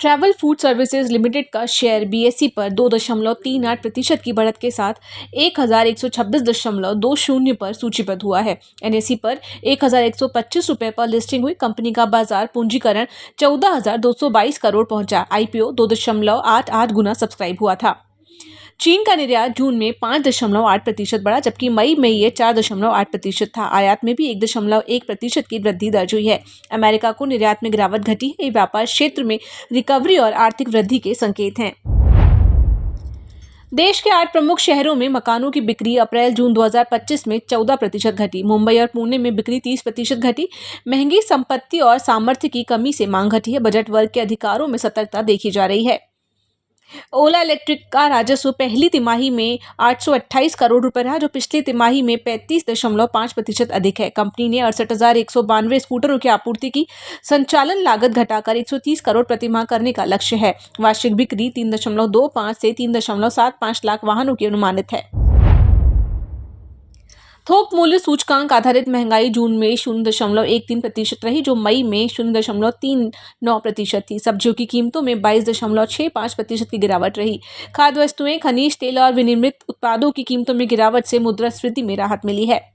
Travel food services limited का share BSE पर 2.38% की बढ़त के साथ 1126.20 पर सूचीबद्ध हुआ है। एनएसई पर 1125 रुपये पर लिस्टिंग हुई कंपनी का बाजार पूंजीकरण 14,222 करोड़ पहुंचा। आईपीओ 2.88 गुना सब्सक्राइब हुआ था। चीन का निर्यात जून में 5.8% बढ़ा, जबकि मई में ये 4.8% था। आयात में भी 1.1% की वृद्धि दर्ज हुई है। अमेरिका को निर्यात में गिरावट घटी है। ये व्यापार क्षेत्र में रिकवरी और आर्थिक वृद्धि के संकेत हैं। देश के 8 प्रमुख शहरों में मकानों की बिक्री अप्रैल-जून 2025 में 14% घटी। मुंबई और पुणे में बिक्री 30% घटी। महंगी संपत्ति और सामर्थ्य की कमी से मांग घटी है। बजट वर्ग के अधिकारों में सतर्कता देखी जा रही है। ओला इलेक्ट्रिक का राजस्व पहली तिमाही में 828 करोड़ रुपए रहा, जो पिछली तिमाही में 35.5% अधिक है। कंपनी ने 68,192 स्कूटरों की आपूर्ति की। संचालन लागत घटाकर 130 करोड़ प्रतिमाह करने का लक्ष्य है। वार्षिक बिक्री 3.25 से 3.75 लाख वाहनों की अनुमानित है। थोक मूल्य सूचकांक आधारित महंगाई जून में 0.13% रही, जो मई में 0.39% थी। सब्जियों की कीमतों में 22.65% की गिरावट रही। खाद्य वस्तुएं, खनिज तेल और विनिर्मित उत्पादों की कीमतों में गिरावट से मुद्रास्फीति में राहत मिली है।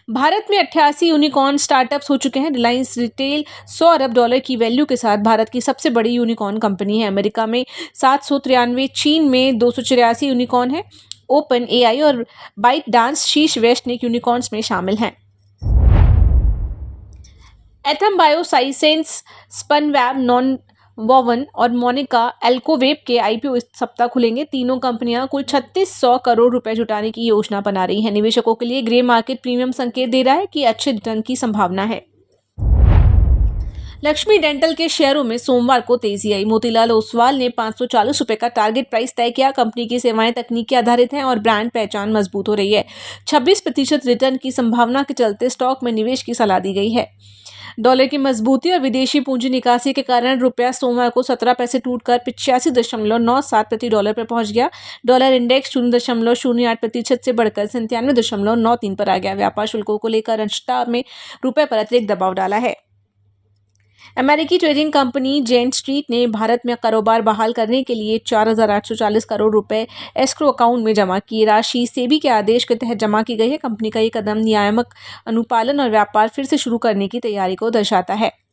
भारत में 88 यूनिकॉर्न स्टार्टअप्स हो चुके हैं। रिलायंस रिटेल $100 अरब की वैल्यू के साथ भारत की सबसे बड़ी यूनिकॉर्न कंपनी है। अमेरिका में 793, चीन में 284 यूनिकॉर्न है। ओपन एआई और बाइट डांस शीर्ष वैश्विक यूनिकॉर्न्स में शामिल हैं। एथम बायोसाइंसेज, स्पनवैब, नॉनवोवन और मोनिका एल्कोवेब के आईपीओ इस सप्ताह खुलेंगे। तीनों कंपनियां कुल 3600 करोड़ रुपए जुटाने की योजना बना रही हैं। निवेशकों के लिए ग्रे मार्केट प्रीमियम संकेत दे रहा है कि अच्छे रिटर्न की संभावना है। लक्ष्मी डेंटल के शेयरों में सोमवार को तेजी आई। मोतीलाल ओसवाल ने 540 रुपए का टारगेट प्राइस तय किया। कंपनी की सेवाएं तकनीकी आधारित हैं और ब्रांड पहचान मजबूत हो रही है। 26% रिटर्न की संभावना के चलते स्टॉक में निवेश की सलाह दी गई है। डॉलर की मजबूती और विदेशी पूंजी निकासी के कारण रुपया सोमवार को 17 पैसे टूटकर 85.97 प्रति डॉलर पर पहुंच गया। डॉलर इंडेक्स 0.08% से बढ़कर 97.93 पर आ गया। व्यापार शुल्कों को लेकर अंशतः में रुपए पर अतिरिक्त दबाव डाला है। अमेरिकी ट्रेडिंग कंपनी जेन स्ट्रीट ने भारत में कारोबार बहाल करने के लिए 4,840 करोड़ रुपए एस्क्रो अकाउंट में जमा की। राशि सेबी के आदेश के तहत जमा की गई है। कंपनी का ये कदम नियामक अनुपालन और व्यापार फिर से शुरू करने की तैयारी को दर्शाता है।